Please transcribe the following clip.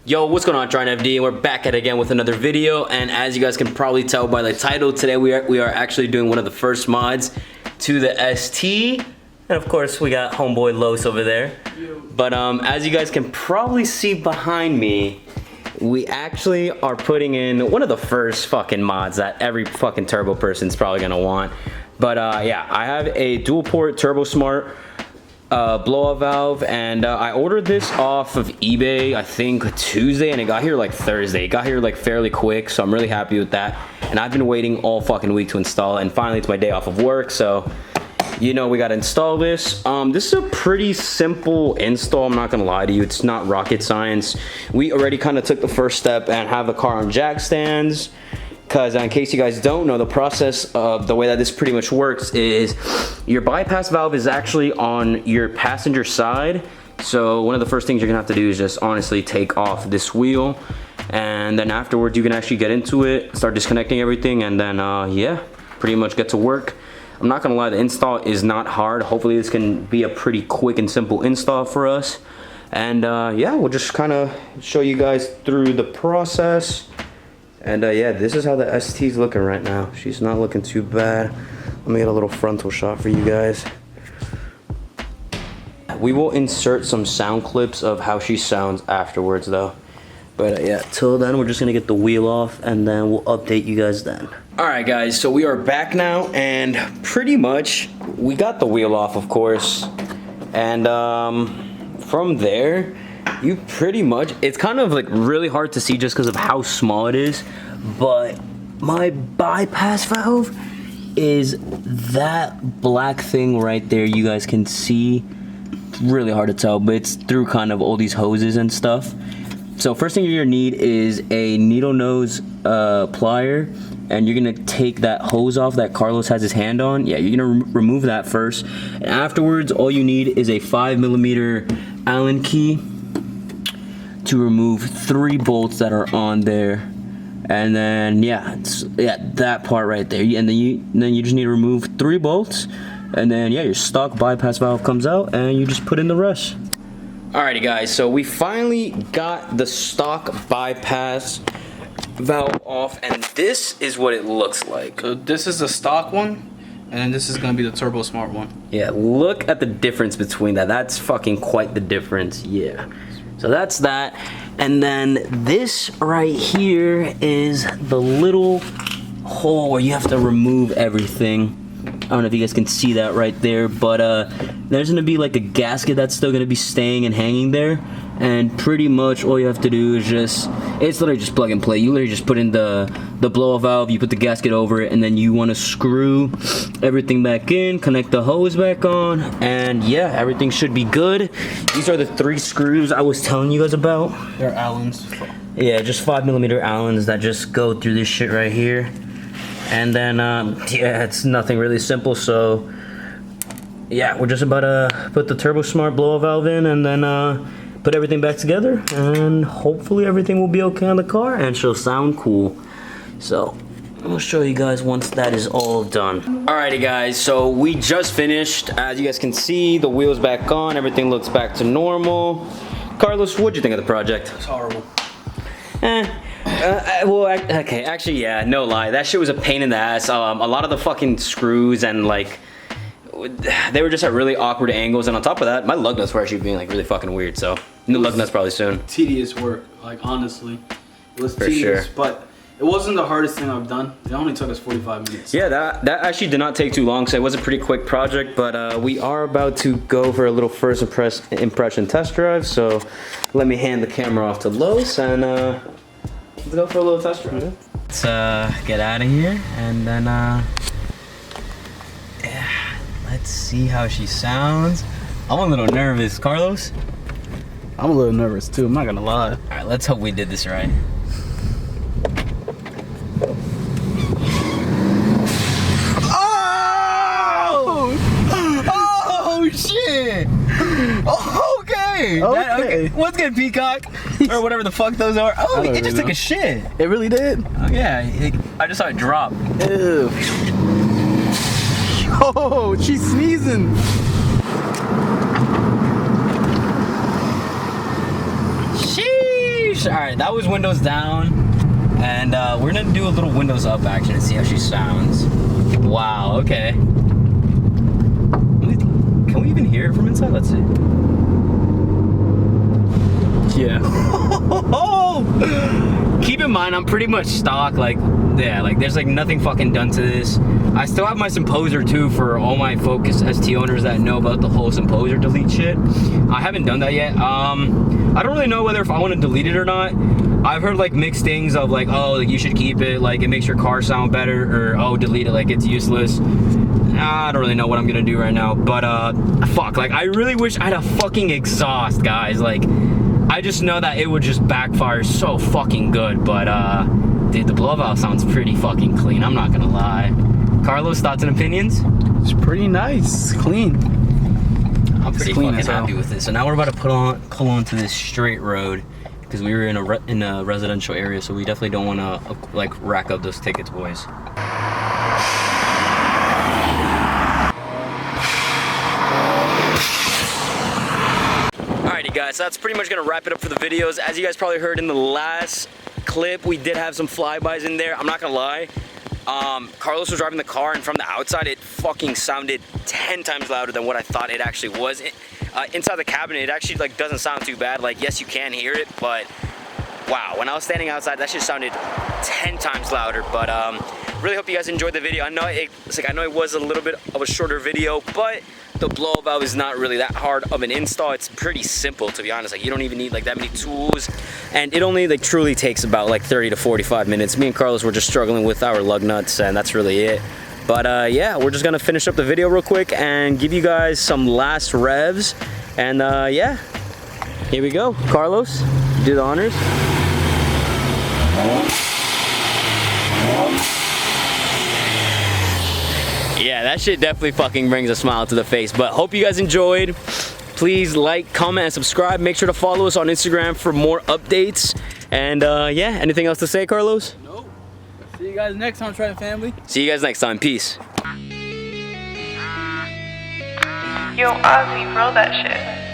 Yo, what's going on, Trident FD? We're back at it again with another video, and as you guys can probably tell by the title, today we are actually doing one of the first mods to the ST, and of course we got homeboy Los over there. But as you guys can probably see behind me, we actually are putting in one of the first fucking mods that every fucking turbo person's probably gonna want. But yeah, I have a dual port Turbo Smart blow-off valve, and I ordered this off of eBay I think Tuesday, and it got here like Thursday. It got here like fairly quick, so I'm really happy with that. And I've been waiting all fucking week to install it, and finally it's my day off of work, so you know we gotta install this. This is a pretty simple install, I'm not gonna lie to you. It's not rocket science. We already kind of took the first step and have the car on jack stands. Because in case you guys don't know, the process of the way that this pretty much works is your bypass valve is actually on your passenger side. So one of the first things you're gonna have to do is just honestly take off this wheel, and then afterwards you can actually get into it, start disconnecting everything, and then yeah, pretty much get to work. I'm not gonna lie, the install is not hard. Hopefully this can be a pretty quick and simple install for us. And yeah, we'll just kind of show you guys through the process. And yeah, this is how the ST's looking right now. She's not looking too bad. Let me get a little frontal shot for you guys. We will insert some sound clips of how she sounds afterwards though. But yeah, till then we're just gonna get the wheel off, and then we'll update you guys then. Alright guys, so we are back now, and pretty much we got the wheel off, of course. And from there, you pretty much, it's kind of like really hard to see just because of how small it is, but my bypass valve is that black thing right there. You guys can see, it's really hard to tell, but it's through kind of all these hoses and stuff. So first thing you're gonna need is a needle nose plier, and you're gonna take that hose off that Carlos has his hand on. Yeah, you're gonna remove that first, and afterwards all you need is a 5mm Allen key to remove 3 bolts that are on there. And then yeah, that part right there, and then you just need to remove 3 bolts, and then yeah, your stock bypass valve comes out, and you just put in the rest. Alrighty guys, so we finally got the stock bypass valve off, and this is what it looks like. So this is the stock one, and then this is gonna be the Turbo Smart one. Yeah, look at the difference between that. That's fucking quite the difference. Yeah. So that's that, and then this right here is the little hole where you have to remove everything. I don't know if you guys can see that right there, but there's gonna be like a gasket that's still gonna be staying and hanging there, and pretty much all you have to do is it's literally just plug and play. You literally just put in the blow-off valve, you put the gasket over it, and then you want to screw everything back in, connect the hose back on, and yeah, everything should be good. These are the 3 screws I was telling you guys about. They're Allens. Yeah, just 5mm Allens that just go through this shit right here. And then yeah, it's nothing really simple. So yeah, we're just about to put the Turbo Smart blow-off valve in, and then put everything back together, and hopefully everything will be okay on the car and she'll sound cool. So I'll show you guys once that is all done. Alrighty guys, so we just finished. As you guys can see, the wheel's back on, everything looks back to normal. Carlos, what'd you think of the project? It's horrible. Well, okay, actually, yeah, no lie. That shit was a pain in the ass. A lot of the fucking screws and like, they were just at really awkward angles, and on top of that, my lug nuts were actually being like really fucking weird. So new lug nuts probably soon. Tedious work, like honestly, it was for tedious, sure. But it wasn't the hardest thing I've done. It only took us 45 minutes. Yeah, that actually did not take too long, so it was a pretty quick project. But we are about to go for a little first impression test drive. So let me hand the camera off to Los, and let's go for a little test drive. Let's get out of here, and then yeah, let's see how she sounds. I'm a little nervous. Carlos? I'm a little nervous too, I'm not gonna lie. All right, let's hope we did this right. Oh shit! Okay. Okay. What's good, Peacock? Or whatever the fuck those are. Oh, it just took a shit. It really did? Oh yeah, I just saw it drop. Ew. Oh, she's sneezing. Sheesh. All right, that was windows down, and we're gonna do a little windows up action and see how she sounds. Wow. Okay. Can we even hear it from inside? Let's see. Yeah. Keep in mind, I'm pretty much stock. Like, yeah, like there's like nothing fucking done to this. I still have my Composer too for all my Focus ST owners that know about the whole Composer delete shit. I haven't done that yet. I don't really know whether if I want to delete it or not. I've heard like mixed things of like, oh, like you should keep it, like it makes your car sound better, or oh, delete it, like it's useless. I don't really know what I'm gonna do right now, but fuck, like I really wish I had a fucking exhaust, guys. Like, I just know that it would just backfire so fucking good, but dude, the blow valve sounds pretty fucking clean, I'm not gonna lie. Carlos, thoughts and opinions? It's pretty nice, clean. I'm pretty clean fucking as hell. happy with this. So now we're about to pull onto this straight road because we were in a residential area, so we definitely don't want to like rack up those tickets, boys. Alrighty guys, so that's pretty much gonna wrap it up for the videos. As you guys probably heard in the last clip, we did have some flybys in there. I'm not gonna lie. Carlos was driving the car, and from the outside it fucking sounded 10 times louder than what I thought it actually was. Inside the cabin it actually like doesn't sound too bad. Like, yes, you can hear it, but wow, when I was standing outside that shit sounded 10 times louder. But really hope you guys enjoyed the video. I know it was a little bit of a shorter video, but the blow valve is not really that hard of an install. It's pretty simple, to be honest. Like, you don't even need like that many tools, and it only like truly takes about like 30 to 45 minutes. Me and Carlos were just struggling with our lug nuts, and that's really it. But yeah, we're just gonna finish up the video real quick and give you guys some last revs. And yeah, here we go. Carlos, do the honors. Yeah, that shit definitely fucking brings a smile to the face. But hope you guys enjoyed. Please like, comment, and subscribe. Make sure to follow us on Instagram for more updates. And yeah, anything else to say, Carlos? Nope. See you guys next time, Trident family. See you guys next time. Peace. Yo, Ozzy, roll that shit.